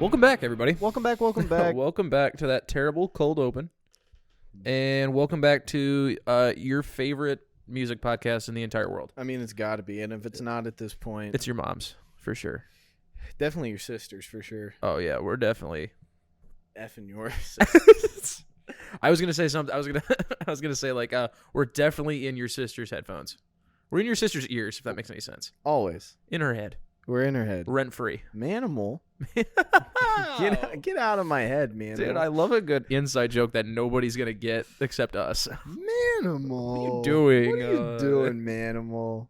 Welcome back, everybody. Welcome back. Welcome back to that terrible cold open. And welcome back to your favorite music podcast in the entire world. I mean, it's got to be. And if it's not at this point, It's your mom's, for sure. definitely your sister's for sure. Oh, yeah, we're definitely... Effing yours. I was going to say something. I was going to say, like, we're definitely in your sister's headphones. We're in your sister's ears, if that makes any sense. Always. In her head. We're in her head. Rent-free. Manimal. Get out of my head, man. Dude, I love a good inside joke that nobody's going to get except us. Manimal. What are you doing? What are you doing, Manimal?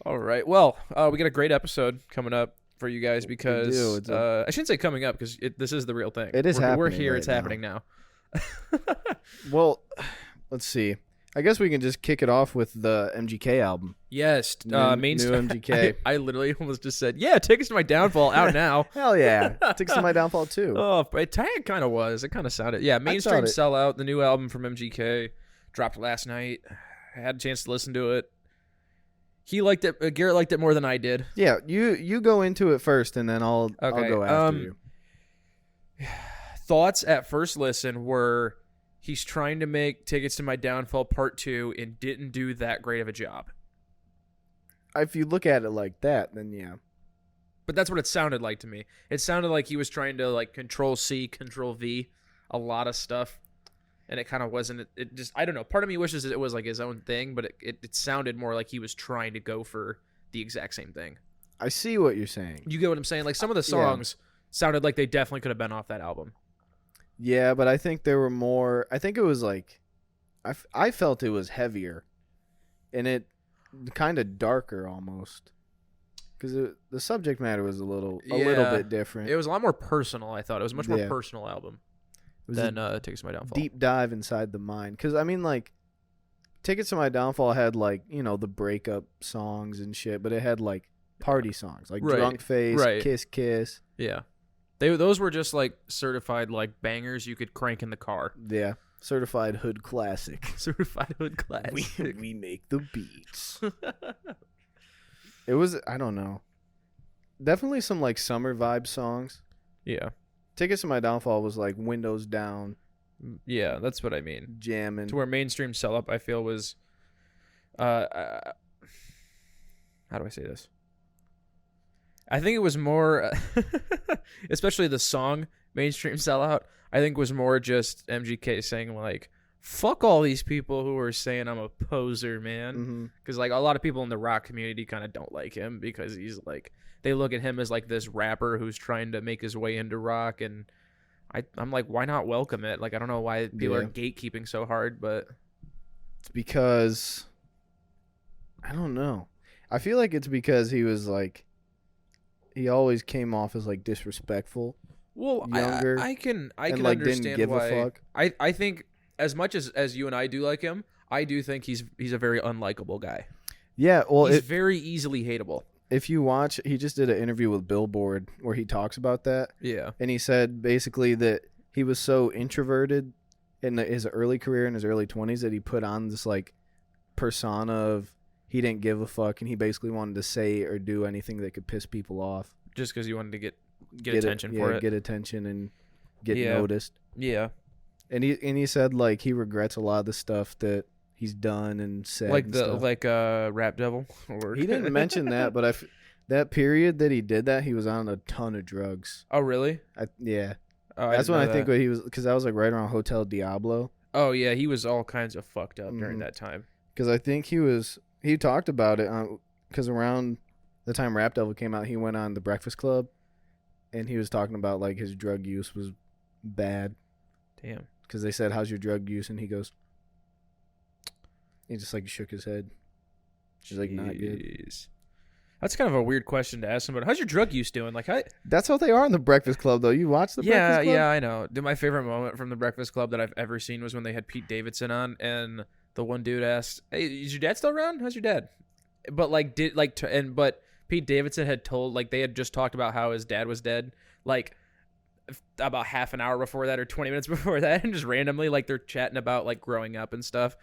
All right. Well, we got a great episode coming up for you guys because I shouldn't say coming up because this is the real thing. It is happening. We're here. Right it's happening now. Well, let's see. I guess we can just kick it off with the MGK album. Yes. New MGK. I literally almost just said, yeah, Tickets to My Downfall out now. Hell yeah. Tickets to My Downfall too. Oh, it kind of was. It kind of sounded. Yeah, Mainstream Sellout, the new album from MGK, dropped last night. I had a chance to listen to it. He liked it. Garrett liked it more than I did. Yeah, you go into it first, and then I'll go after you. Thoughts at first listen were he's trying to make Tickets to My Downfall Part 2 and didn't do that great of a job. If you look at it like that, then yeah. But that's what it sounded like to me. It sounded like he was trying to like Control-C, Control-V a lot of stuff. And it kind of wasn't. It just, I don't know. Part of me wishes it was like his own thing, but it sounded more like he was trying to go for the exact same thing. I see what you're saying. You get what I'm saying? Like some of the songs sounded like they definitely could have been off that album. Yeah, but I think there were more. I think it was like, I felt it was heavier, and it kind of darker almost, because the subject matter was a little bit different. It was a lot more personal. I thought it was a much more personal album than Tickets to My Downfall. Deep dive inside the mind, because I mean, like, Tickets to My Downfall had like the breakup songs and shit, but it had like party songs like Drunk Face, Kiss Kiss. Yeah. Those were just like certified like bangers you could crank in the car. Yeah, certified hood classic. Certified hood classic. We make the beats. It was, I don't know, definitely some like summer vibe songs. Yeah. Tickets to My Downfall was like windows down. Yeah, that's what I mean. Jamming. To where Mainstream Sellout I feel was, how do I say this? I think it was more, especially the song Mainstream Sellout, I think was more just MGK saying like, fuck all these people who are saying I'm a poser, man. Because like a lot of people in the rock community kind of don't like him because he's like, they look at him as like this rapper who's trying to make his way into rock. And I'm like, why not welcome it? Like, I don't know why people are gatekeeping so hard, but. It's because, I don't know. I feel like it's because he was like, he always came off as like disrespectful. Well, younger, I can like, understand didn't give why. A fuck. I think as much as you and I do like him, I do think he's a very unlikable guy. Yeah, well, he's very easily hateable. If you watch, he just did an interview with Billboard where he talks about that. Yeah, and he said basically that he was so introverted in his early career, in his early 20s, that he put on this like persona of he didn't give a fuck, and he basically wanted to say or do anything that could piss people off. Just because he wanted to get attention for it. Get attention and get noticed. Yeah. And he said like he regrets a lot of the stuff that he's done and said. Like and Rap Devil. He didn't mention that, but that period that he did that, he was on a ton of drugs. Oh really? Yeah. Oh, that's when I think he was, because that was like right around Hotel Diablo. Oh yeah, he was all kinds of fucked up during that time. Because I think he talked about it because around the time Rap Devil came out, he went on The Breakfast Club, and he was talking about like his drug use was bad. Damn. Because they said, "How's your drug use?" And he goes, he just like shook his head. She's like, "Not good." That's kind of a weird question to ask somebody. How's your drug use doing? Like, that's what they are in The Breakfast Club, though. You watch The Breakfast Club? Yeah, I know. Dude, my favorite moment from The Breakfast Club that I've ever seen was when they had Pete Davidson on, and the one dude asked, "Hey, is your dad still around? How's your dad?" But like, but Pete Davidson had told, like, they had just talked about how his dad was dead, like about half an hour before that or 20 minutes before that, and just randomly like they're chatting about like growing up and stuff,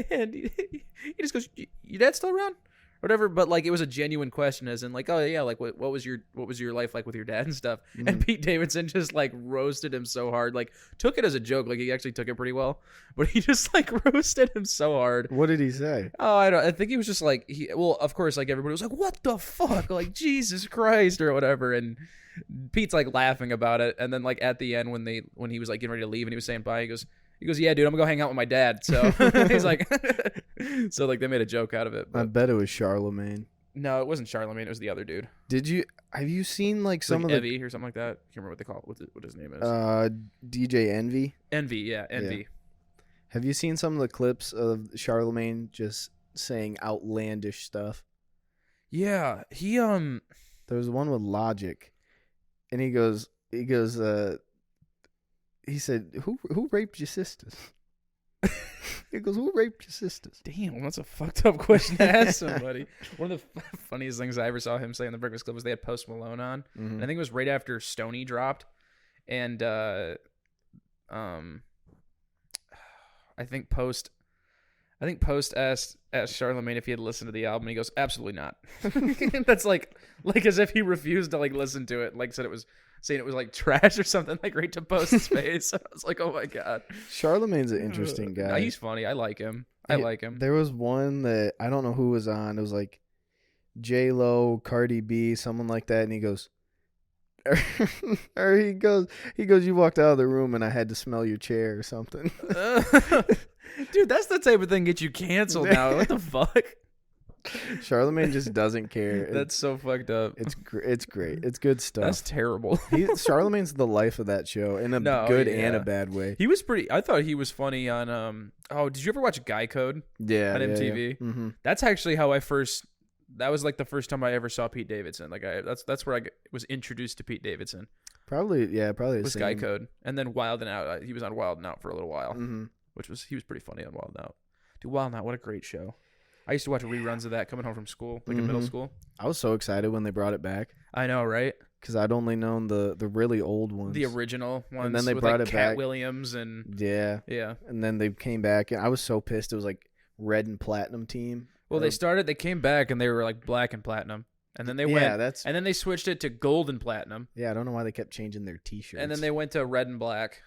and he just goes, "Your dad's still around?" whatever. But like, it was a genuine question, as in like, oh yeah, like what was your life like with your dad and stuff. And Pete Davidson just like roasted him so hard, like took it as a joke, like he actually took it pretty well, but he just like roasted him so hard. What did he say? Oh, I think he was just like well, of course, like everybody was like, what the fuck, like Jesus Christ or whatever, and Pete's like laughing about it, and then like at the end when he was like getting ready to leave and he was saying bye, he goes, yeah, dude, I'm gonna go hang out with my dad. So he's like, so like they made a joke out of it. But I bet it was Charlemagne. no, it wasn't Charlemagne. It was the other dude. Have you seen like some like of Evie or something like that? I can't remember what they call it. What his name is. DJ Envy? Envy, yeah, Envy. Yeah. Have you seen some of the clips of Charlemagne just saying outlandish stuff? Yeah, he There was one with Logic, and he said, "Who raped your sisters?" He goes, "Who raped your sisters?" Damn, that's a fucked up question to ask somebody. One of the funniest things I ever saw him say in the Breakfast Club was they had Post Malone on, and I think it was right after Stoney dropped, and I think Post asked Charlemagne if he had listened to the album, and he goes, "Absolutely not." That's like as if he refused to like listen to it, like said it was saying it was like trash or something, like right to Post's face. I was like, oh my god. Charlemagne's an interesting guy. No, he's funny. I like him. I like him. There was one that I don't know who was on. It was like J-Lo, Cardi B, someone like that, and he goes, or he goes, "You walked out of the room and I had to smell your chair or something." Dude, that's the type of thing get you canceled now. What the fuck? Charlemagne just doesn't care. That's so fucked up. It's great. It's good stuff. That's terrible. Charlemagne's the life of that show in a good and a bad way. He was pretty. I thought he was funny on. Oh, did you ever watch Guy Code? Yeah, on MTV. Yeah. Mm-hmm. That's actually how I first. That was like the first time I ever saw Pete Davidson. Like that's where I was introduced to Pete Davidson. Probably was Guy Code, and then Wild and Out. He was on Wild and Out for a little while, he was pretty funny on Wild and Out. Dude, Wild and Out, what a great show. I used to watch reruns of that coming home from school, like in middle school. I was so excited when they brought it back. I know, right? Because I'd only known the really old ones, the original ones, and then they with brought like it Cat back. Williams and yeah, and then they came back, and I was so pissed. It was like red and platinum team. Well, they came back and they were like black and platinum, and then they went, and then they switched it to gold and platinum. Yeah, I don't know why they kept changing their T-shirts. And then they went to red and black,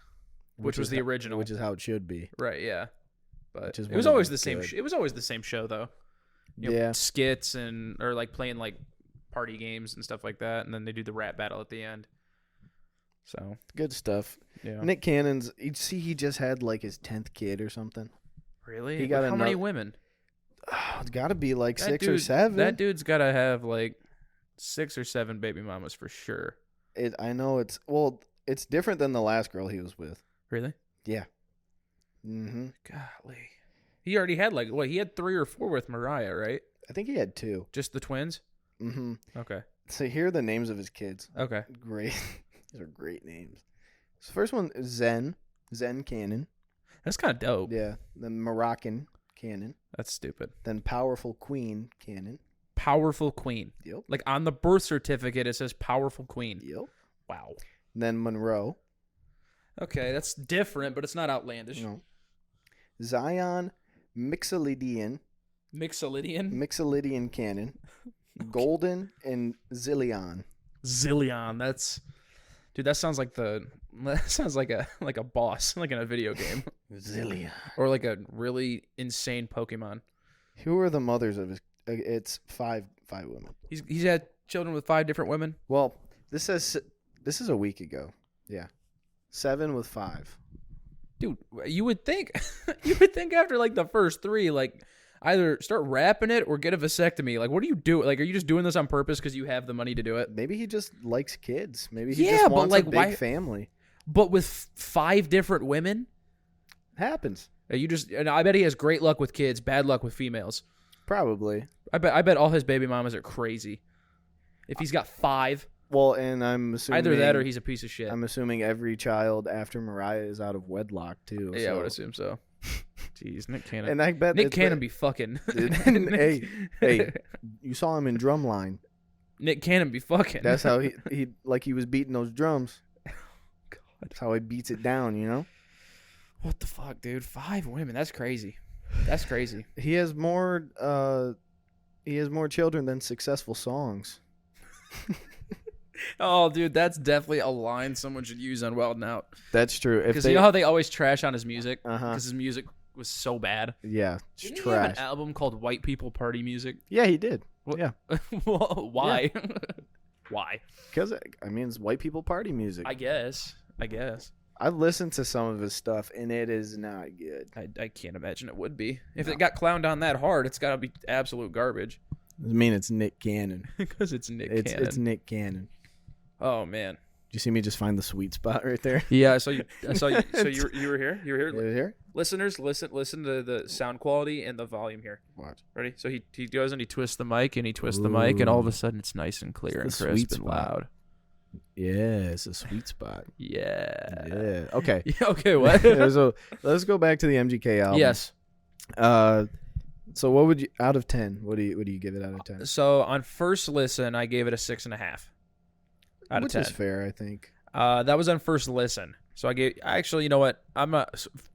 which was the original, which is how it should be. Right? Yeah, but it was always the same. It was always the same show though. You know, skits or like playing like party games and stuff like that, and then they do the rap battle at the end. So good stuff. Yeah. Nick Cannon's. You'd see he just had like his 10th kid or something. Really? He got how many women? Oh, it's got to be like 6 or 7. That dude's got to have like 6 or 7 baby mamas for sure. I know it's different than the last girl he was with. Really? Yeah. Mm-hmm. Golly. He already had he had 3 or 4 with Mariah, right? I think he had 2. Just the twins? Mm-hmm. Okay. So here are the names of his kids. Okay. Great. These are great names. So first one is Zen Cannon. That's kind of dope. Yeah. Then Moroccan Cannon. That's stupid. Then Powerful Queen Cannon. Powerful Queen. Yep. Like on the birth certificate, it says Powerful Queen. Yep. Wow. Then Monroe. Okay, that's different, but it's not outlandish. No. Zion Mixolydian Cannon. Okay. Golden and Zillion. That sounds like a boss, like in a video game. Zillion. Or like a really insane Pokemon. Who are the mothers of his? It's 5 women. He's had children with 5 different women. Well, this is a week ago. Yeah, 7 with 5. Dude, you would think after like the first 3, like either start wrapping it or get a vasectomy. Like, what do you do? Like, are you just doing this on purpose because you have the money to do it? Maybe he just likes kids. Maybe he just wants a big family. But with 5 different women, happens. And I bet he has great luck with kids, bad luck with females. Probably. I bet all his baby mamas are crazy. If he's got 5. Well, and I'm assuming either that or he's a piece of shit. I'm assuming every child after Mariah is out of wedlock too. Yeah, I would assume so. Jeez, Nick Cannon. And I bet Nick Cannon be fucking. hey, you saw him in Drumline. Nick Cannon be fucking. That's how he was beating those drums. God. That's how he beats it down, you know? What the fuck, dude? 5 women. That's crazy. He has more He has more children than successful songs. Oh, dude, that's definitely a line someone should use on Wild 'N Out. That's true. Because you know how they always trash on his music? Uh-huh. Because his music was so bad. Yeah, it's Didn't he have an trash. album called White People Party Music? Yeah, he did. What- Yeah. Why? Why? Because, I mean, it's white people party music. I guess. I've listened to some of his stuff, and it is not good. I can't imagine it would be. If it got clowned on that hard, it's got to be absolute garbage. I mean, it's Nick Cannon. Because it's Nick Cannon. It's Nick Cannon. Oh, man. Did you see me just find the sweet spot right there? Yeah, I saw you. So you were here? You were here? You here? Listeners, listen to the sound quality and the volume here. Watch. Ready? So he goes and he twists the mic and he twists the mic, and all of a sudden it's nice and clear and It's the crisp sweet and spot. loud. Yeah, it's a sweet spot. Yeah. Yeah. Okay. Yeah, okay, what? So let's go back to the MGK album. Yes. So what would you out of 10? What do you give it out of 10? So on first listen, I gave it a 6.5 out Which of 10. is fair, I think. That was on first listen. So actually, you know what?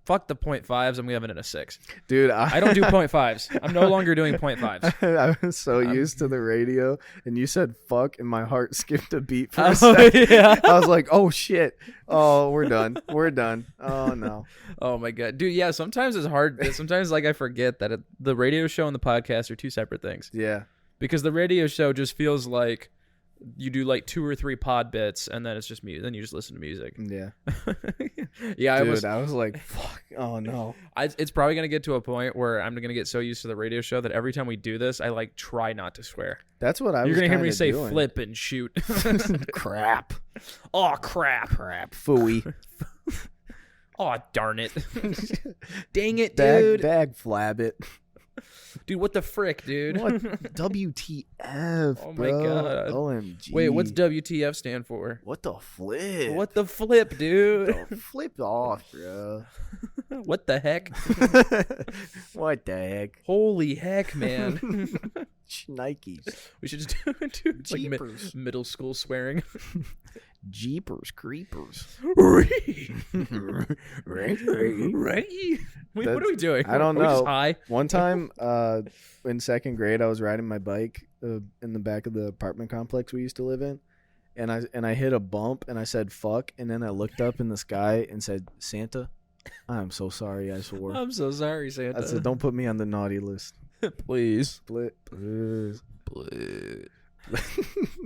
Fuck the 0.5s. I'm giving it a 6. Dude, I don't do 0.5s. I'm no longer doing 0.5s. I was so used to the radio, and you said fuck, and my heart skipped a beat for a second. Yeah. I was like, oh shit. Oh, we're done. We're done. Oh no. Oh my god, dude. Yeah, sometimes it's hard. Sometimes I forget that the radio show and the podcast are two separate things. Yeah. Because the radio show just feels like you do like 2 or 3 pod bits, and then it's just music. Then you just listen to music. Yeah. Yeah, Dude, I was like, fuck. Oh no. It's probably gonna get to a point where I'm gonna get so used to the radio show that every time we do this, I like try not to swear. That's what I was. You're gonna hear me kinda say doing. flip and shoot. Crap. Oh crap. Phooey. Oh darn it. Dang it, dude. Bag flab it. Dude, what the frick, dude? What? WTF? Oh my bro. God. OMG. Wait, what's WTF stand for? What the flip? What the flip, dude? Flip off, bro. What the heck? What the heck? Holy heck, man. Nikes. We should just do like Jeepers. middle school swearing. Jeepers creepers. Right. Right. Wait, what are we doing? I don't Are we just know. high? One time in second grade, I was riding my bike in the back of the apartment complex we used to live in, and I hit a bump and I said fuck, and then I looked up in the sky and said, Santa, I'm so sorry I swore. I'm so sorry, Santa. I said, don't put me on the naughty list. Please. Split. Please. Please.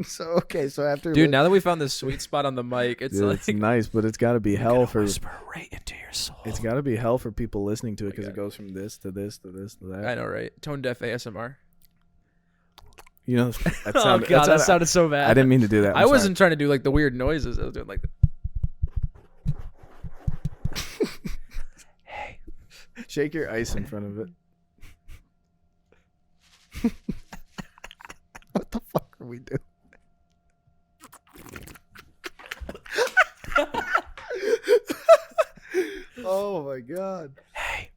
So after Dude, now that we found this sweet spot on the mic, it's Dude, like it's nice, but it's got to be hell for whisper right into your soul. it's got to be hell for people listening to it because God. it goes from this to this to this to that. I know, right? Tone deaf ASMR. You know, that Oh sounded, god, that sounded so bad. I didn't mean to do that. I wasn't trying to do like the weird noises. I was doing like, hey, Shake your ice in front of it. What the fuck are we doing? Oh my god. hey,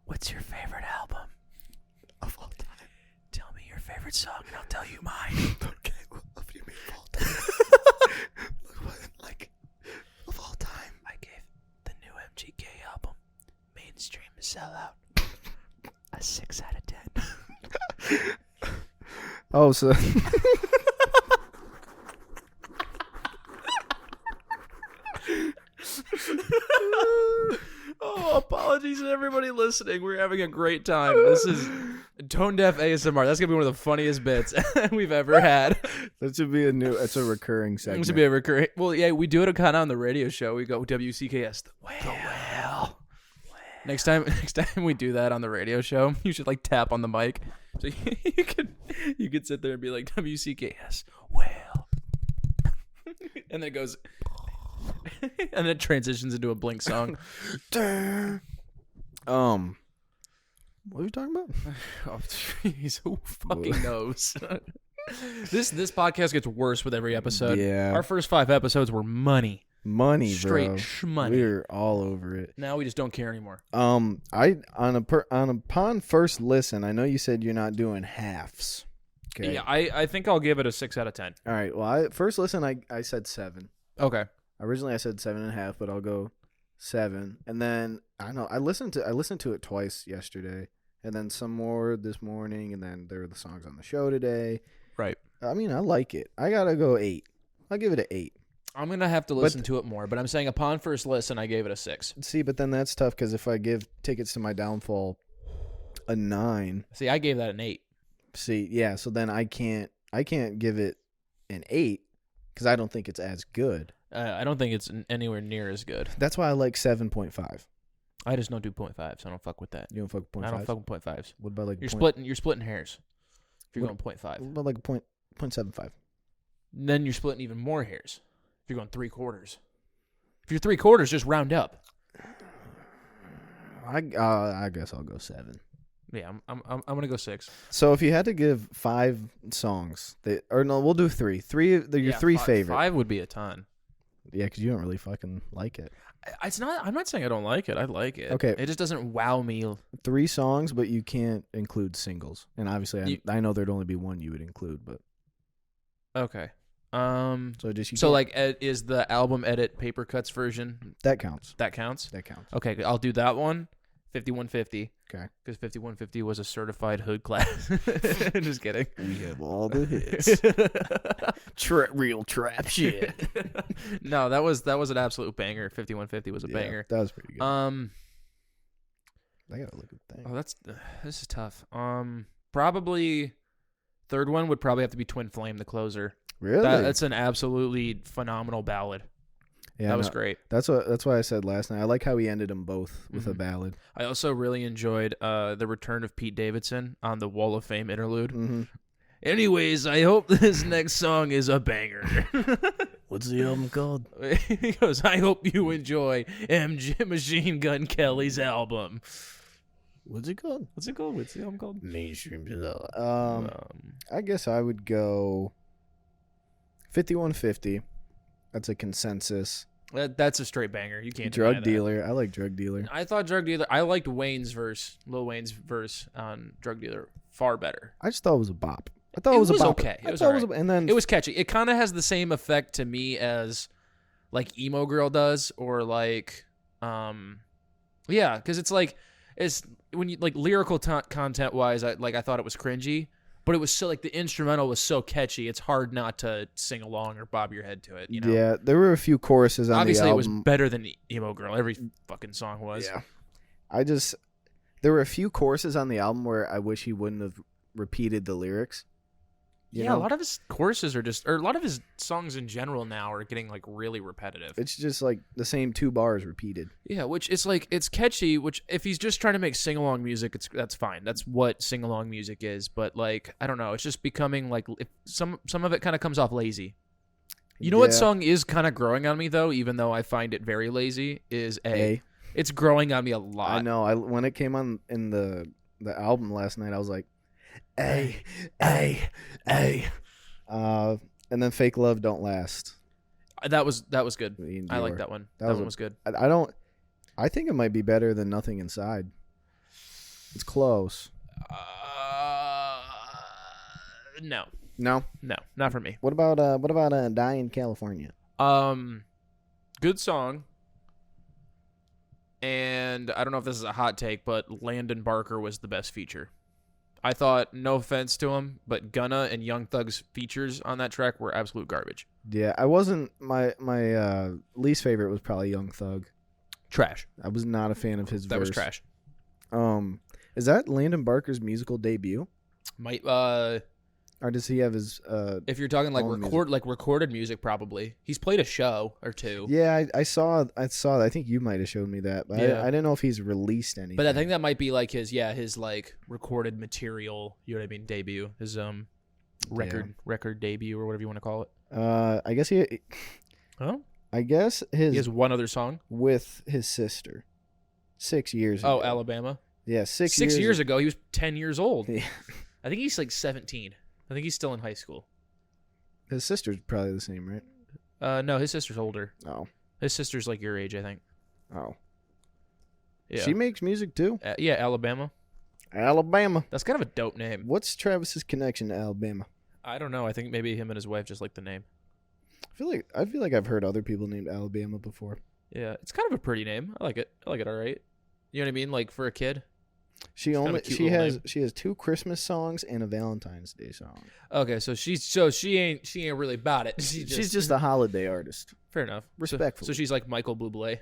what's your favorite album Of all time. Tell me your favorite song, and I'll tell you mine. Okay, well, if you mean of all time. Like, of all time. I gave the new MGK album, Mainstream Sellout, a 6 out of 10. Oh, so Oh, apologies to everybody listening. We're having a great time. This is Tone Deaf ASMR. That's gonna be one of the funniest bits we've ever had. that should be it's a recurring segment. This should be a recurring. Well, yeah, we do it kind of on the radio show. We go WCKS. The whale. Next time we do that on the radio show, you should like tap on the mic, so you could sit there and be like WCKS whale, and then it goes, and then it transitions into a Blink song. What are you talking about? Oh, jeez, who fucking knows? This podcast gets worse with every episode. Yeah. Our first 5 episodes were money. Money, Straight bro. shmoney. We're all over it. Now we just don't care anymore. Upon first listen, I know you said you're not doing halves. Okay. Yeah, I think I'll give it a 6 out of 10. All right. Well, first listen, I said 7. Okay. Originally, I said 7.5, but I'll go 7. And then I listened to it twice yesterday, and then some more this morning, and then there were the songs on the show today. Right. I mean, I like it. I gotta go 8. I'll give it an 8. I'm gonna have to listen to it more, but I'm saying upon first listen, I gave it a 6. See, but then that's tough because if I give Tickets to My Downfall a 9, See, I gave that an 8. see, yeah, so then I can't give it an 8 because I don't think it's as good. I don't think it's anywhere near as good. That's why I like 7.5. I just don't do 0.5s. I don't fuck with that. You don't fuck with 0.5? I don't fuck with 0.5s. What about like You're point, splitting hairs. If you're What- going 0.5, what about like a 0.75? then you're splitting even more hairs. If you're going 3/4. If you're 3/4, just round up. I guess I'll go 7. Yeah, I'm gonna go 6. So if you had to give 5 songs, we'll do 3. Your 3 favorite. 5 would be a ton. Yeah, because you don't really fucking like it. It's not. I'm not saying I don't like it. I like it. Okay. It just doesn't wow me. 3 songs, but you can't include singles. And obviously, I know there'd only be one you would include, but Okay. so just you So can't- like, is the album edit paper cuts version that counts. that counts? That counts. Okay, I'll do that one. 5150. Okay. Because 5150 was a certified hood class. Just kidding. We have all the hits. Real trap shit. No, that was an absolute banger. 5150 was a banger. That was pretty good. I gotta look at that. Oh, this is tough. Probably third one would probably have to be Twin Flame, the closer. Really? That's an absolutely phenomenal ballad. Yeah, That was great. That's why I said last night. I like how he ended them both with a ballad. I also really enjoyed the return of Pete Davidson on the Wall of Fame interlude. Mm-hmm. Anyways, I hope this next song is a banger. What's the album called? He goes, I hope you enjoy MG Machine Gun Kelly's album. What's it called? What's it called? What's the album called? Mainstream. I guess I would go 5150. That's a consensus. That's a straight banger. You can't Drug deny that. Dealer. I like Drug Dealer. I thought Drug Dealer. I liked Lil Wayne's verse on Drug Dealer far better. I just thought it was a bop. I thought it was a bop. Okay. It was I thought alright. and then It was catchy. It kind of has the same effect to me as like Emo Girl does, or like, yeah, because it's when you like lyrical content wise, I thought it was cringy, but it was so like the instrumental was so catchy. It's hard not to sing along or bob your head to it. You know? yeah, there were a few choruses on Obviously, the it album. was better than Emo Girl. Every fucking song was. Yeah, there were a few choruses on the album where I wish he wouldn't have repeated the lyrics. You Yeah, know? a lot of his choruses are or a lot of his songs in general now are getting like really repetitive. It's just like the same 2 bars repeated. Yeah, which it's like it's catchy. Which if he's just trying to make sing along music, that's fine. That's what sing along music is. But like I don't know, it's just becoming like some of it kind of comes off lazy. You know what song is kind of growing on me though, even though I find it very lazy, is A. It's growing on me a lot. I know. When it came on in the album last night, I was like, A. And then Fake Love Don't Last. That was good. Ian I like Dior. that one. That That was one was good. I think it might be better than Nothing Inside. It's close. No, No. not for me. What about Die in California? Good song. And I don't know if this is a hot take, but Landon Barker was the best feature. I thought, no offense to him, but Gunna and Young Thug's features on that track were absolute garbage. Yeah, I wasn't my least favorite was probably Young Thug. Trash. I was not a fan of his That verse. was trash. Is that Landon Barker's musical debut? Might Or does he have his if you're talking like own recorded music, probably. He's played a show or two. Yeah, I saw that. I think you might have showed me that, but Yeah. I didn't know if he's released anything. But I think that might be like his like recorded material, you know what I mean, debut. His record debut or whatever you want to call it. I guess Oh? I guess He has one other song. with his sister 6 years ago. Oh, Alabama. Yeah, 6 6 years years ago, he was 10 years old. Yeah. I think he's like 17. I think he's still in high school. His sister's probably the same, right? No, his sister's older. Oh. His sister's like your age, I think. Oh. Yeah. She makes music too? Yeah, Alabama. Alabama. That's kind of a dope name. What's Travis's connection to Alabama? I don't know. I think maybe him and his wife just like the name. I feel like I've heard other people named Alabama before. Yeah, it's kind of a pretty name. I like it. I like it all right. You know what I mean? Like for a kid. She It's kind of only a cute she little has name. she has 2 Christmas songs and a Valentine's Day song. Okay, so she ain't really about it. She's just a holiday artist, fair enough. respectfully. So she's like Michael Bublé,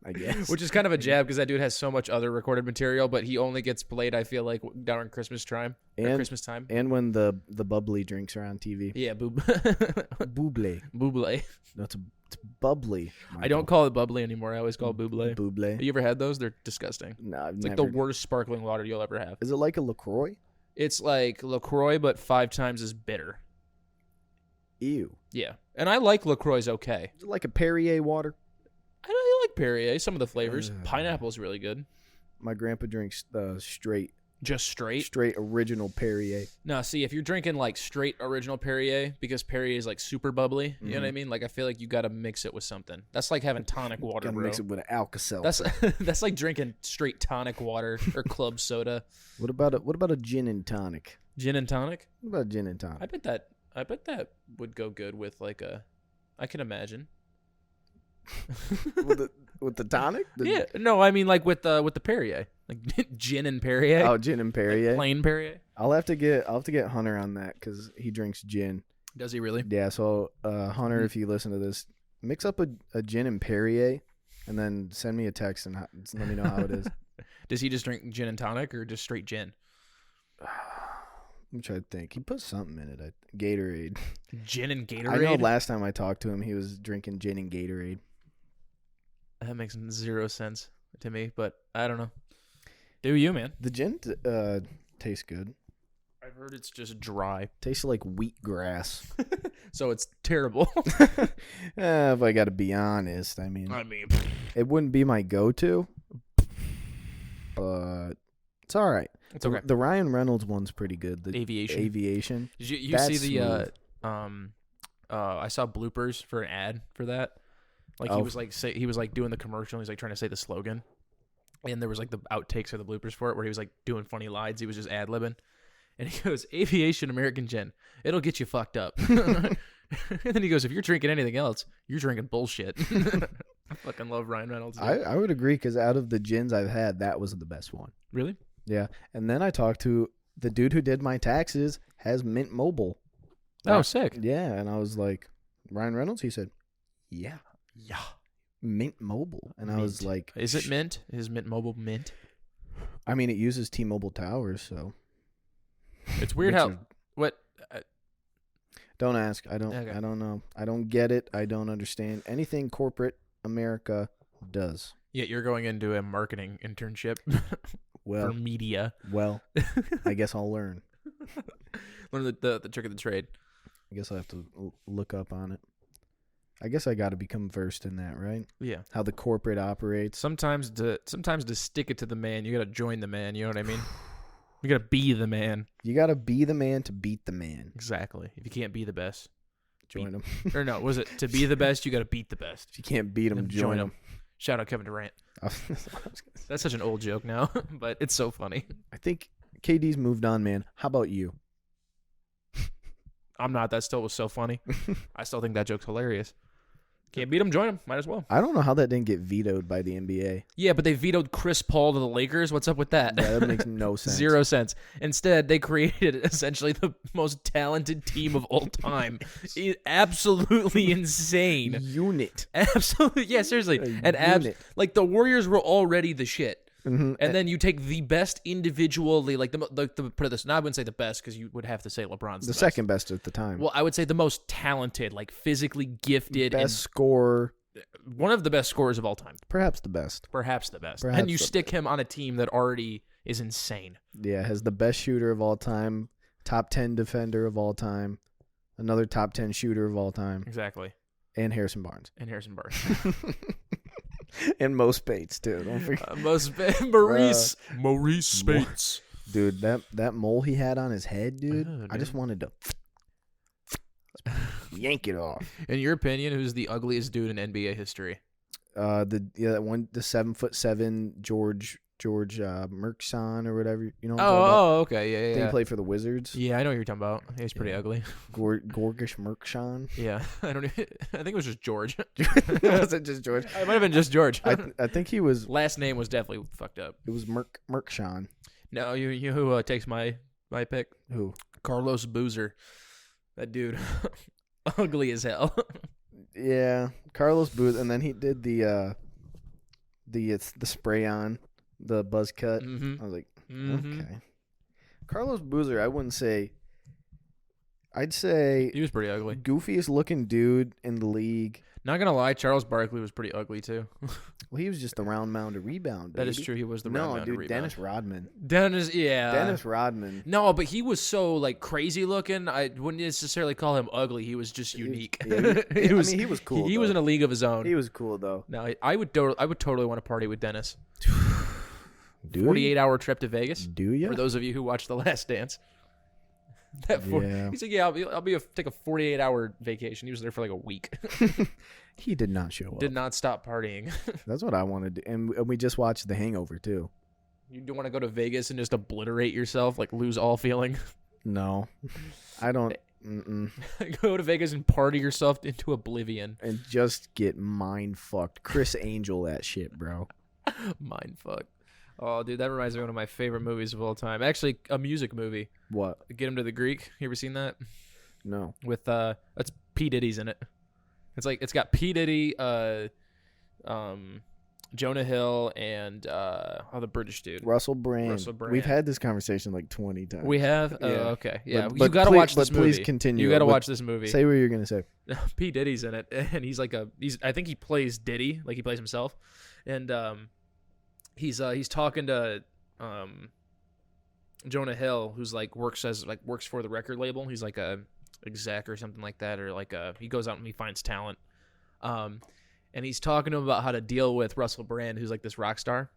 I guess. which is kind of a jab because that dude has so much other recorded material, but he only gets played. I feel like during Christmas time. And- Christmas time. And when the bubbly drinks are on TV. Yeah, Buble. Bublé. No, it's bubbly. I don't call it bubbly anymore. I always call it bublé. Buble. Have you ever had those? They're disgusting. No, I've It's never. like the worst sparkling water you'll ever have. Is it like a LaCroix? It's like LaCroix, but 5 times as bitter. Ew. Yeah. And I like LaCroix's okay. Is it like a Perrier water? I really like Perrier, some of the flavors. Ugh. Pineapple's really good. My grandpa drinks straight Just straight. original Perrier. No, see, if you're drinking like straight original Perrier, because Perrier is like super bubbly, you know what I Mhm. mean? Like I feel like you got to mix it with something. That's like having tonic water, Gotta bro. mix it with an Alka-Seltzer. That's like drinking straight tonic water or club soda. What about a gin and tonic? Gin and tonic? What about gin and I tonic? bet that would go good with like a I can imagine. with the tonic? Yeah, no, I mean like with the Perrier. Like gin and Perrier. Oh, gin and Like Perrier. plain Perrier. I'll have to get Hunter on that because he drinks gin. Does he really? Yeah, so Hunter, if you listen to this, mix up a gin and Perrier, and then send me a text and let me know how it is. Does he just drink gin and tonic or just straight gin? I'm trying to think. He put something in it. Gatorade. Gin and Gatorade? I know last time I talked to him, he was drinking gin and Gatorade. That makes 0 sense to me, but I don't know. Do you, man? The gin tastes good. I've heard it's just dry. Tastes like wheatgrass. So it's terrible. If I got to be honest, I mean, it wouldn't be my go-to, but it's all right. It's okay. The Ryan Reynolds one's pretty good. The Aviation. Aviation. Did you That's see the smooth. I saw bloopers for an ad for that. Like Oh. he was like doing the commercial, and he's like trying to say the slogan. And there was like the outtakes or the bloopers for it where he was like doing funny lines. He was just ad-libbing. And he goes, "Aviation American Gin. It'll get you fucked up." And then he goes, "If you're drinking anything else, you're drinking bullshit." I fucking love Ryan Reynolds. Dude. I would agree because out of the gins I've had, that was the best one. Really? Yeah. And then I talked to the dude who did my taxes has Mint Mobile. Oh, sick. Yeah. And I was like, Ryan Reynolds? He said, yeah. Yeah. Mint Mobile. And I was like, Is it Mint? Is Mint Mobile Mint? I mean, it uses T-Mobile towers, so. It's weird Which how are- what Don't ask. I don't. Okay. I don't know. I don't get it. I don't understand anything corporate America does. yeah, you're going into a marketing internship for Well, media. I guess I'll learn. Learn the trick of the trade. I guess I have to look up on it. I guess I got to become versed in that, right? Yeah. How the corporate operates. Sometimes to stick it to the man, you gotta join the man. You know what I mean? You gotta be the man. You got to be the man to beat the man. Exactly. If you can't be the best, Join him. or no, was it to be the best? You gotta beat the best. If you can't beat him, join him. Shout out Kevin Durant. That's such an old joke now, but it's so funny. I think KD's moved on, man. How about you? I'm not. That still was so funny. I still think that joke's hilarious. Can't beat him, join him. Might as well. I don't know how that didn't get vetoed by the NBA. Yeah, but they vetoed Chris Paul to the Lakers. What's up with that? Yeah, that makes no sense. 0 sense. Instead, they created essentially the most talented team of all time. Absolutely insane. Unit. Absolutely. Yeah, seriously. And unit. like the Warriors were already the shit. Mm-hmm. And then you take the best individually, like the put it this. Now I wouldn't say the best because you would have to say LeBron's the best. second best at the time. Well, I would say the most talented, like physically gifted, best scorer, and one of the best scorers of all time, perhaps the best. perhaps the best. Perhaps and you the stick him on a team that already is insane. Yeah, has the best shooter of all time, top 10 defender of all time, another top 10 shooter of all time, Exactly. and Harrison Barnes. And Harrison Barnes. And Mo Spates, too. Don't forget. Maurice Spates. Dude, that mole he had on his head, dude, Oh, I just dude. wanted to yank it off. In your opinion, who's the ugliest dude in NBA history? The 7'7" George George Merkson or whatever. You know what Oh, I'm talking about? oh, okay, I yeah, think yeah. he played for the Wizards. Yeah, I know what you're talking about. He's pretty Yeah. ugly. Gorgish Merkson. Yeah, I don't. I think it was just George. Was it just George? It might have been just George. I think he was. Last name was definitely fucked up. It was Merkson. No, who takes my pick? Who? Carlos Boozer. That dude, ugly as hell. Yeah, Carlos Booth, and then he did the spray on, the buzz cut. Mm-hmm. I was like, Mm-hmm. okay. Carlos Boozer, I wouldn't say. I'd say He was pretty ugly. goofiest looking dude in the league. Not gonna lie, Charles Barkley was pretty ugly too. Well, he was just the round mound to rebound. That is baby. true. He was the No, round mound dude, rebound. Dennis Rodman. Yeah. Dennis Rodman. No, but he was so like crazy looking. I wouldn't necessarily call him ugly. He was just unique. Yeah, he was. I mean, he was cool. He was in a league of his own. He was cool though. No, I would totally want to party with Dennis. Do 48-hour trip to Vegas. Do you? For those of you who watched The Last Dance. Yeah. He's like, yeah, take a 48-hour vacation. He was there for like a week. He did not show up. Did not stop partying. That's what I wanted to. And we just watched The Hangover too. You don't want to go to Vegas and just obliterate yourself, like lose all feeling. No, I don't. Go to Vegas and party yourself into oblivion. And just get mind fucked. Chris Angel, that shit, bro. Mind fuck. Oh, dude, that reminds me of one of my favorite movies of all time. Actually, a music movie. What? Get Him to the Greek. You ever seen that? No. With that's P Diddy's in it. It's got P Diddy, Jonah Hill, and the British dude. Russell Brand. Russell Brand. We've had this conversation like 20 times. We have. Yeah. Okay. Yeah. But you gotta watch this movie. Please continue. You gotta But watch this movie. Say what you're gonna say. P Diddy's in it, and he's I think he plays Diddy, like he plays himself, and he's talking to Jonah Hill, who's works for the record label. He's like a exec or something like that, or he goes out and he finds talent, and he's talking to him about how to deal with Russell Brand, who's like this rock star,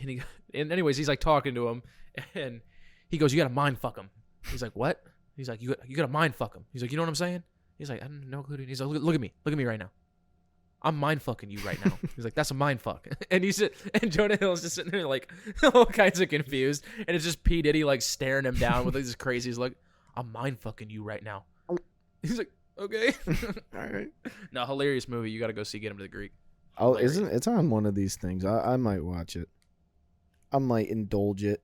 and anyways he's like talking to him, and he goes, "You gotta mind fuck him." He's like, "What?" He's like, "You gotta mind fuck him." He's like, "You know what I'm saying?" He's like, "I don't know." He's like, look at me right now. I'm mind fucking you right now." He's like, "That's a mind fuck." And and Jonah Hill's just sitting there like all kinds of confused, and it's just P Diddy like staring him down with this crazy. He's like, "I'm mind fucking you right now." He's like, "Okay." All right. No, hilarious movie. You got to go see Get Him to the Greek. Oh, Hilarious. it's on one of these things. I might watch it. I might indulge it.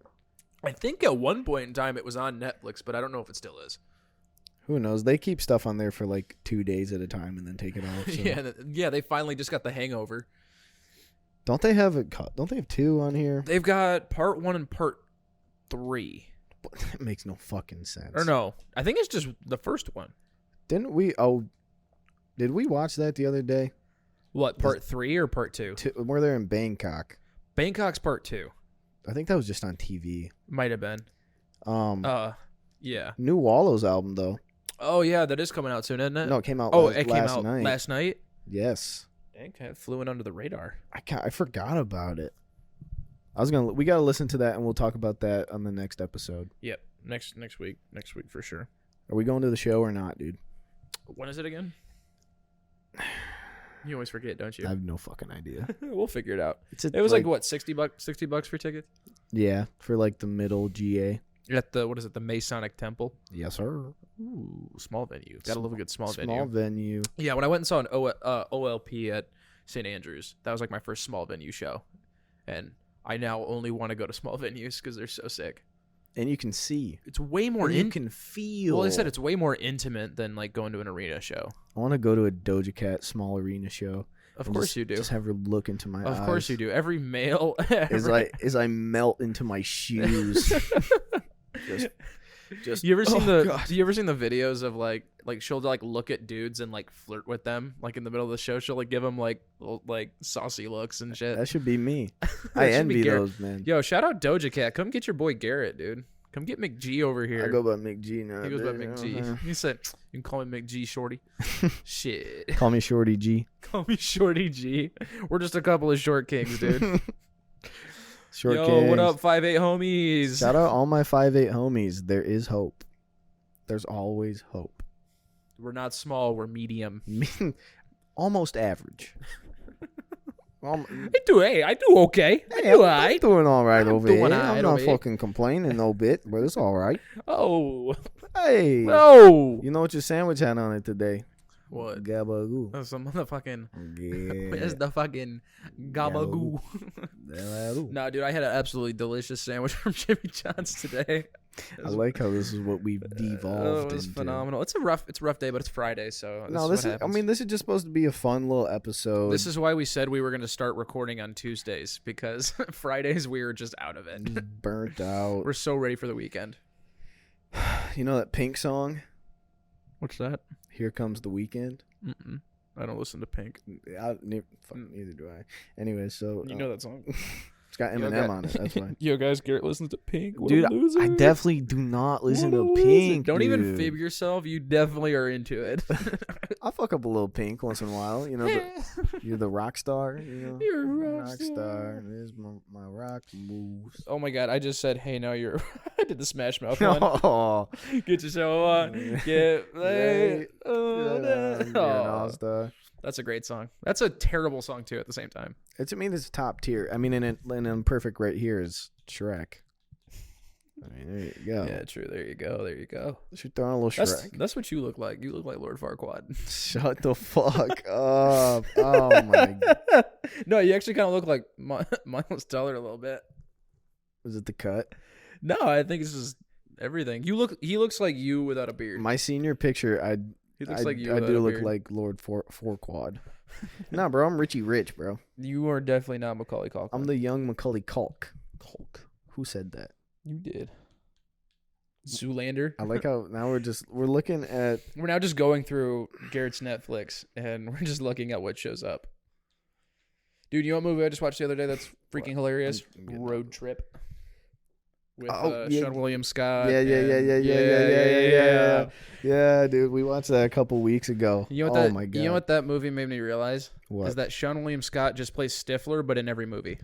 I think at one point in time it was on Netflix, but I don't know if it still is. Who knows? They keep stuff on there for like 2 days at a time and then take it off. So. Yeah. They finally just got The Hangover. Don't they have it? Don't they have 2 on here? They've got part 1 and part 3. That makes no fucking sense. Or no, I think it's just the first one. Didn't we? Oh, did we watch that the other day? What, part 3 or part 2? We're there in Bangkok. Bangkok's part 2. I think that was just on TV. Might have been. Yeah. New Wallows album though. Oh yeah, that is coming out soon, isn't it? No, it came out. It came last out night. last night. Yes. Dang, it flew in under the radar. I forgot about it. We gotta listen to that and we'll talk about that on the next episode. Yep, next week for sure. Are we going to the show or not, dude? When is it again? You always forget, don't you? I have no fucking idea. We'll figure it out. It was like what, $60 for tickets? Yeah, for like the middle GA. At the the Masonic Temple. Yes, sir. Ooh, small venue. Gotta love a good small venue. Small venue. Yeah, when I went and saw an OLP at St. Andrews, that was like my first small venue show, and I now only want to go to small venues because they're so sick. And you can see. It's way more. You can feel. Well, they said it's way more intimate than like going to an arena show. I want to go to a Doja Cat small arena show. Of course you do. Just have her look into my eyes. Of course you do. Every male as I melt into my shoes. Just you ever seen God. you ever seen the videos of like she'll like look at dudes and like flirt with them like in the middle of the show? She'll like give them like saucy looks and shit. That should be me. That I should be envy Garrett. those, man. Yo, shout out Doja Cat. Come get your boy Garrett, dude. Come get McG over here. I go by McG now. He goes by dude. McG. He said, "You can call me McG, shorty." Shit. Call me Shorty G. Call me Shorty G. We're just a couple of short kings, dude. Short Yo, kings. what up, 5'8" homies? Shout out all my 5'8" homies. There is hope. There's always hope. We're not small. We're medium. Almost average. I do okay. I do all I'm right. doing all right over doing here. all I'm right not over here. fucking complaining no bit, but it's all right. Oh. Hey. No. You know what your sandwich had on it today? What? Gabagoo. That's some motherfucking. Yeah. Where's the fucking gabagoo? Gabagoo. Nah, dude, I had an absolutely delicious sandwich from Jimmy John's today. I like how this is what we've devolved It was into. phenomenal. It's a rough day, but it's Friday, so No, this is. I mean, this is just supposed to be a fun little episode. this is why we said we were going to start recording on Tuesdays, because Fridays we were just out of it. just burnt out. We're so ready for the weekend. You know that Pink song? What's that? Here Comes the Weekend. Mm-mm. I don't listen to Pink. Neither do I. Anyway, so You know that song. it's got Eminem on it. That's fine. Yo, guys, Garrett listens to Pink. What Dude, a loser. I definitely do not listen What a to loser. Pink. Don't even dude. fib yourself. You definitely are into it. I fuck up a little Pink once in a while. You know, you're the rock star. You know, You're a rock star. star. There's my rock moves. Oh my god, I just said, hey, no, you're. I did the Smash Mouth one. Oh, Get your show on. Get laid. you're an all-star. That's a great song. That's a terrible song, too, at the same time. I mean, it's top tier. I mean, and perfect right here is Shrek. I mean, there you go. Yeah, true. There you go. There you go. Should throw in a little Shrek. That's what you look like. You look like Lord Farquaad. Shut the fuck up. Oh, my God. No, you actually kind of look like Miles Teller a little bit. Was it the cut? No, I think it's just everything. He looks like you without a beard. My senior picture, He looks like you I without do a look beard. like Lord Farquaad. Nah, bro, I'm Richie Rich, bro. You are definitely not Macaulay Culkin. I'm the young Macaulay Culk. Culk. Who said that? You did. Zoolander. I like how now we're looking at. We're now just going through Garrett's Netflix and we're just looking at what shows up. Dude, you know what movie I just watched the other day that's freaking hilarious? I'm getting Road Trip. With yeah. Sean William Scott. Yeah. Yeah, dude, we watched that a couple weeks ago. You know what my God. You know what that movie made me realize? What? Is that Sean William Scott just plays Stifler, but in every movie.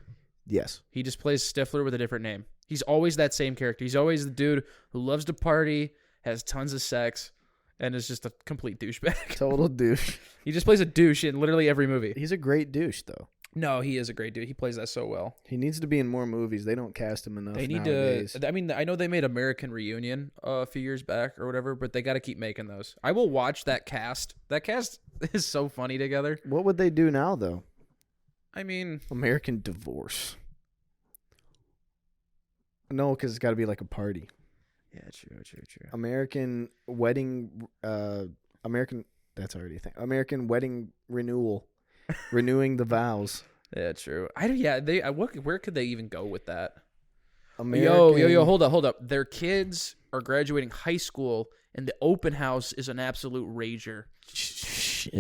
Yes. He just plays Stifler with a different name. He's always that same character. He's always the dude who loves to party, has tons of sex, and is just a complete douchebag. Total douche. He just plays a douche in literally every movie. He's a great douche, though. No, he is a great dude. He plays that so well. He needs to be in more movies. They don't cast him enough. They need nowadays. to. I mean, I know they made American Reunion a few years back or whatever, but they got to keep making those. I will watch that cast. That cast is so funny together. What would they do now, though? I mean, American Divorce. No, because it's got to be like a party. yeah, true. American Wedding. American. That's already a thing. American Wedding Renewal. Renewing the vows. Yeah, true. Where could they even go with that? American, Yo, hold up. Their kids are graduating high school, and the open house is an absolute rager. Shit.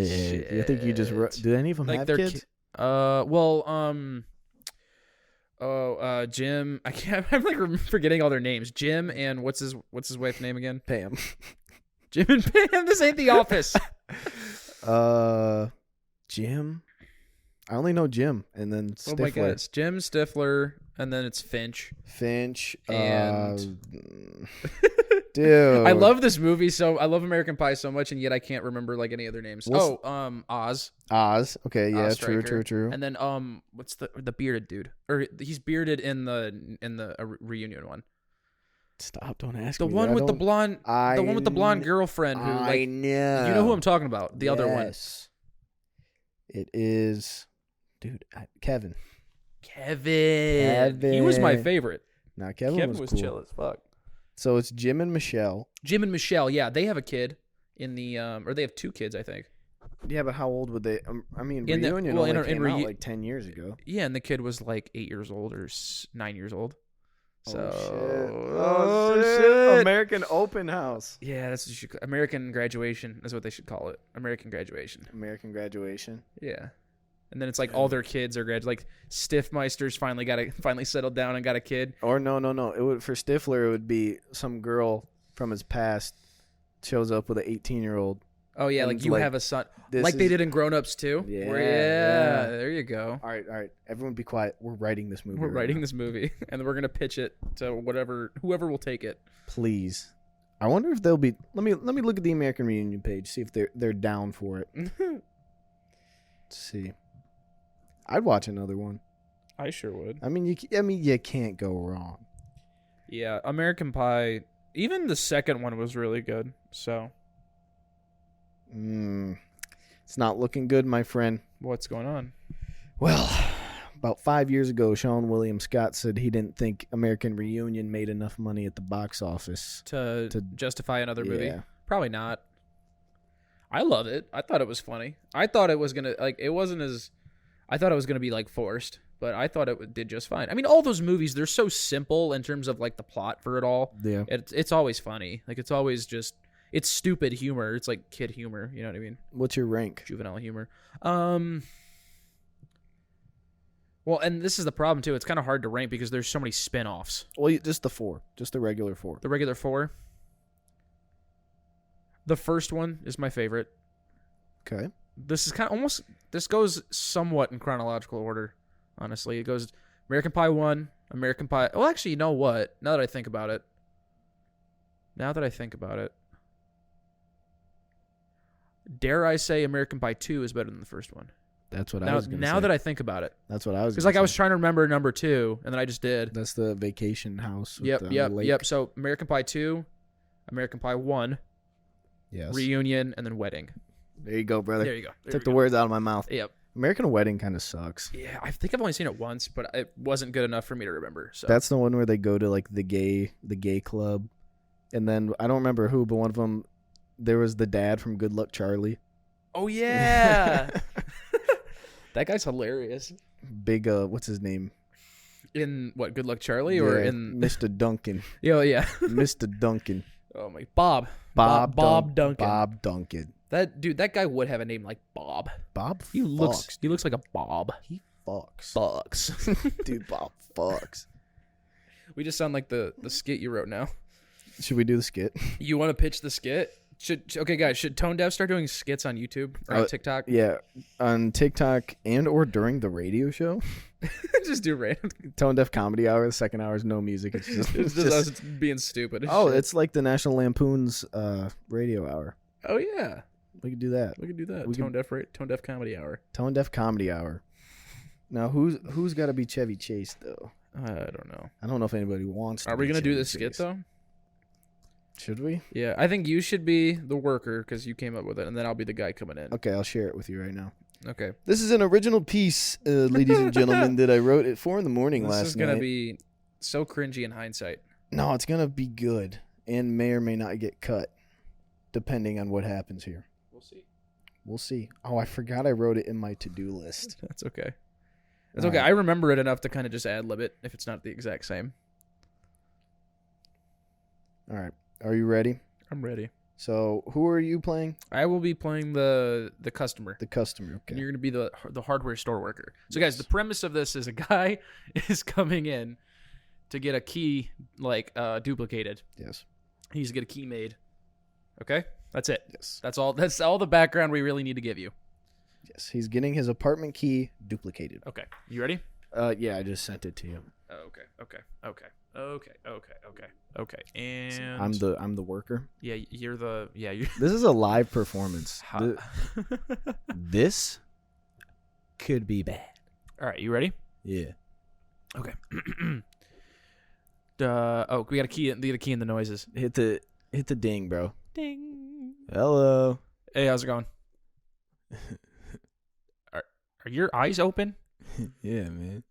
You think you just do any of them Like have their kids? Jim. I'm like forgetting all their names. Jim and what's his wife's name again? Pam. Jim and Pam. This ain't The Office. Jim. I only know Jim, and then Stifler. Oh my god, it's Jim Stifler, and then it's Finch. And dude, I love this movie I love American Pie so much, and yet I can't remember like any other names. Oz. Oz. Okay, yeah, Oz Stryker. true. And then what's the bearded dude? Or he's bearded in the reunion one. Stop! Don't ask The me. one that. with the blonde. The one with the blonde kn- girlfriend who I know. You know who I'm talking about? The other one. It is, dude, Kevin. Kevin. He was my favorite. Nah, Kevin was cool. chill as fuck. So it's Jim and Michelle. Jim and Michelle, yeah, they have a kid in the or they have two kids, I think. Yeah, but how old would they? I mean, In the- Reunion well, only in came out Reu- like 10 years ago. Yeah, and the kid was like 8 years old or 9 years old. So, Oh shit! American Open House. Yeah, that's what you should. American Graduation is what they should call it. American Graduation. American Graduation. Yeah, and then it's like all their kids are like Stiffmeister's finally settled down and got a kid. Or no. It would for Stifler. It would be some girl from his past shows up with an 18-year-old. Oh yeah, And like you like, have a son, this like they is- did in Grown Ups too. Yeah, Yeah, yeah. there you go. All right. Everyone, be quiet. We're writing this movie. We're right writing now. this movie, and we're gonna pitch it to whoever will take it. Please. I wonder if they'll be. Let me look at the American Reunion page. See if they're down for it. Let's see. I'd watch another one. I sure would. I mean, you can't go wrong. Yeah, American Pie. Even the second one was really good. So It's not looking good, my friend. what's going on? Well, about 5 years ago, Sean William Scott said he didn't think American Reunion made enough money at the box office To justify another movie? Yeah. Probably not. I love it. I thought it was funny. I thought it was gonna it wasn't as. I thought it was gonna be like forced, but I thought it did just fine. I mean, all those movies, they're so simple in terms of like the plot for it all. Yeah. It's always funny. Like it's always just it's stupid humor. It's like kid humor. You know what I mean? What's your rank? Juvenile humor. Well, and this is the problem too. It's kind of hard to rank because there's so many spin-offs. Well, just the 4. Just the regular 4. The regular 4. The first one is my favorite. Okay. This is kind of almost. This goes somewhat in chronological order. Honestly, it goes American Pie 1, American Pie. Well, actually, you know what? Now that I think about it. Dare I say American Pie 2 is better than the first one? That's what I was going to say. Now that I think about it. That's what I was Because going to I was trying to remember number 2, and then I just did. That's the vacation house with the lake. Yep. So American Pie 2, American Pie 1, Yes. Reunion, and then Wedding. There you go, brother. There you go. Took the words out of my mouth. Yep. American Wedding kind of sucks. Yeah, I think I've only seen it once, but it wasn't good enough for me to remember. So That's the one where they go to like the gay club, and then I don't remember who, but one of them, there was the dad from Good Luck Charlie. Oh yeah, that guy's hilarious. Big what's his name? In what? Good Luck Charlie, or in Mr. Duncan? yeah, Mr. Duncan. Oh my, Bob Duncan. Bob Duncan. That guy would have a name like Bob. Bob. He looks like a Bob. He fucks. Dude, Bob fucks. We just sound like the skit you wrote now. Should we do the skit? You want to pitch the skit? Okay, guys, should Tone Deaf start doing skits on YouTube or on TikTok? Yeah, on TikTok and or during the radio show. Just do random. Tone Deaf Comedy Hour. The second hour is no music. It's just us being stupid. Oh, it's like the National Lampoon's radio hour. Oh yeah, we could do that. Tone Deaf Comedy Hour. Tone Deaf Comedy Hour. Now who's got to be Chevy Chase though? I don't know. I don't know if anybody wants. Are we gonna do this skit though? Should we? Yeah, I think you should be the worker because you came up with it, and then I'll be the guy coming in. Okay, I'll share it with you right now. Okay. This is an original piece, ladies and gentlemen, that I wrote at 4 a.m. last night. This is gonna be so cringy in hindsight. No, it's gonna be good, and may or may not get cut, depending on what happens here. We'll see. Oh, I forgot I wrote it in my to-do list. That's okay. It's okay. I remember it enough to kind of just ad-lib it if it's not the exact same. All right. Are you ready? I'm ready. So, who are you playing? I will be playing the customer. The customer, okay. And you're going to be the hardware store worker. So, guys, the premise of this is a guy is coming in to get a key, duplicated. Yes. He needs to get a key made. Okay? That's it. Yes. That's all the background we really need to give you. Yes. He's getting his apartment key duplicated. Okay. You ready? Yeah, I just sent it to you. Okay. And I'm the worker. Yeah, you're the This is a live performance. This could be bad. All right, you ready? Yeah. Okay. We got a key. Get a key in the noises. Hit the ding, bro. Ding. Hello. Hey, how's it going? Are your eyes open? Yeah, man.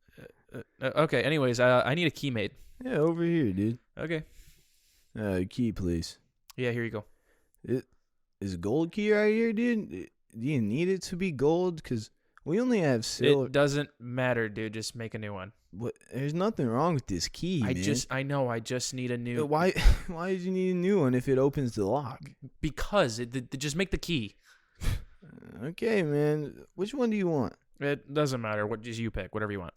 Okay. Anyways, I need a key made. Yeah, over here, dude. Okay. Key, please. Yeah, here you go. Is gold key right here, dude? Do you need it to be gold? Because we only have silver. It doesn't matter, dude. Just make a new one. What? There's nothing wrong with this key, man. I know. I just need a new. Why did you need a new one if it opens the lock? Because just make the key. Okay, man. Which one do you want? It doesn't matter. Just you pick whatever you want.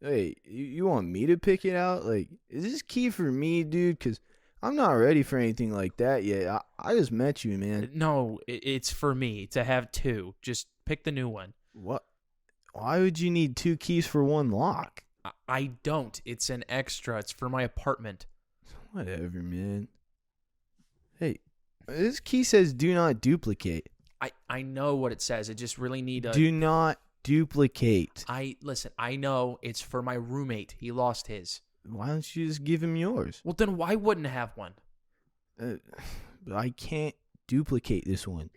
Hey, you want me to pick it out? Like, is this key for me, dude? Because I'm not ready for anything like that yet. I just met you, man. No, it's for me to have two. Just pick the new one. What? Why would you need 2 keys for one lock? I don't. It's an extra. It's for my apartment. Whatever, man. Hey, this key says do not duplicate. I know what it says. I just really need a... Do not duplicate. Listen, I know it's for my roommate. He lost his. Why don't you just give him yours? Well, then why wouldn't I have one? I can't duplicate this one.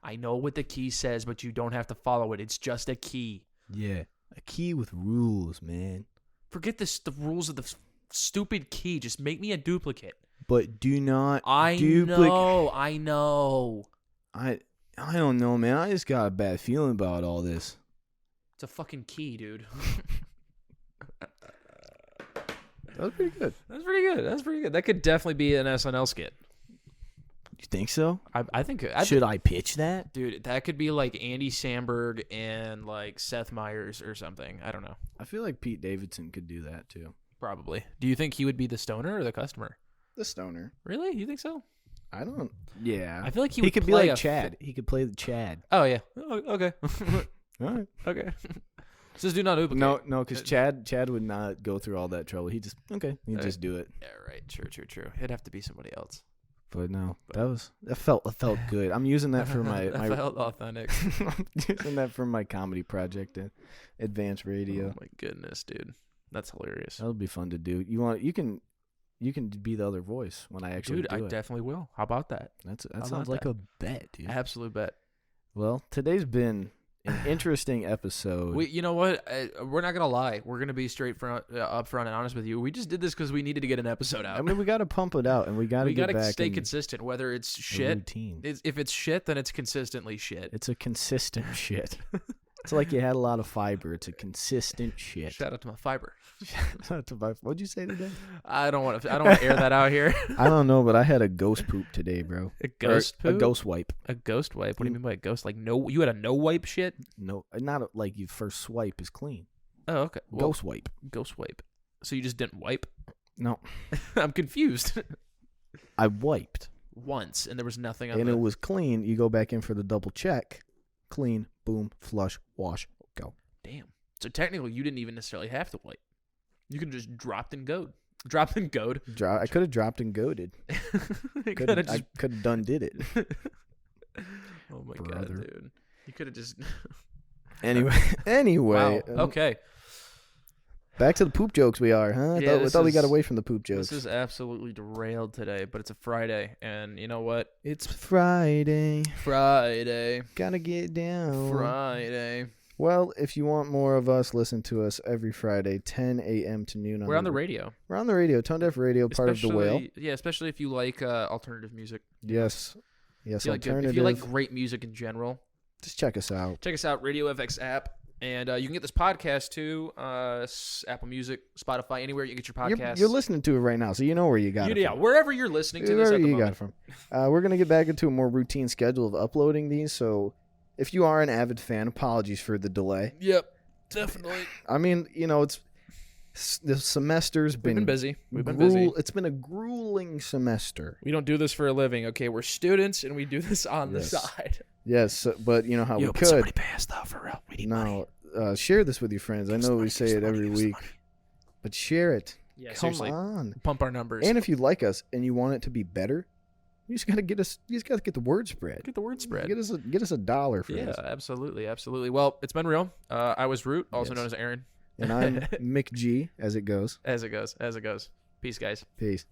I know what the key says, but you don't have to follow it. It's just a key. Yeah, a key with rules, man. Forget the rules of the stupid key. Just make me a duplicate. But do not I know. I don't know, man. I just got a bad feeling about all this. It's a fucking key, dude. That was pretty good. That's pretty good. That could definitely be an SNL skit. You think so? I think. Should I pitch that? Dude, that could be like Andy Samberg and like Seth Meyers or something. I don't know. I feel like Pete Davidson could do that too. Probably. Do you think he would be the stoner or the customer? The stoner. Really? You think so? I don't. Yeah. I feel like he could be like Chad. He could play the Chad. Oh yeah. Oh, okay. All right. Okay. Just do not duplicate. No, because Chad would not go through all that trouble. He'd just just do it. Yeah, right. True. It'd have to be somebody else. But no, that felt good. I'm using that for my. That felt authentic. I'm using that for my comedy project at Advanced Radio. Oh my goodness, dude, that's hilarious. That'll be fun to do. You can be the other voice when I actually do it. I definitely will. How about that? That sounds like a bet, dude. Absolute bet. Well, today's been an interesting episode. You know what? We're not gonna lie. We're gonna be up front and honest with you. We just did this because we needed to get an episode out. I mean, we got to pump it out, and we got to stay consistent. Whether it's shit, routine. If it's shit, then it's consistently shit. It's a consistent shit. It's like you had a lot of fiber. It's a consistent shit. Shout out to my fiber. Shout out to my. What'd you say today? I don't want to air that out here. I don't know, but I had a ghost poop today, bro. A ghost poop? A ghost wipe. A ghost wipe? What do you mean by a ghost? Like you had a no wipe shit? No, not like your first swipe is clean. Oh, okay. Well, ghost wipe. Ghost wipe. So you just didn't wipe? No. I'm confused. I wiped once, and there was nothing on it was clean. You go back in for the double check. Clean, boom, flush, wash, go. Damn. So technically, you didn't even necessarily have to wipe. You could have just dropped and goed. Dropped and goed. I could have dropped and goaded. I could have done did it. Oh my god, dude! You could have just. Anyway. Wow. Okay. Back to the poop jokes we are, huh? Yeah, I thought we got away from the poop jokes. This is absolutely derailed today, but it's a Friday, and you know what? It's Friday. Gotta get down. Friday. Well, if you want more of us, listen to us every Friday, 10 a.m. to noon. We're on the radio. We're on the radio, Tone Deaf Radio, part of The Whale. Yeah, especially if you like alternative music. Yes, alternative. If you like great music in general, just check us out. Check us out, Radio FX app. And you can get this podcast too, Apple Music, Spotify, anywhere you get your podcasts. You're listening to it right now, so you know where you got it from. Yeah, wherever you're listening to this at the moment. Got it from. We're going to get back into a more routine schedule of uploading these, so if you are an avid fan, apologies for the delay. Yep, definitely. I mean, the semester's been busy. We've been busy. It's been a grueling semester. We don't do this for a living, okay? We're students, and we do this on the side. Yes, but you know how we could. Somebody pay us, though, for real. We need money. Share this with your friends. I know we say it every week, but share it. Yeah, Come seriously. on. Pump our numbers. And if you like us and you want it to be better, you just got to get us. You just got to get the word spread. Get the word spread. Get us $1 for this. Yeah, absolutely. Well, it's been real. I was Root, also known as Aaron. And I'm Mick G, as it goes. As it goes. Peace, guys. Peace.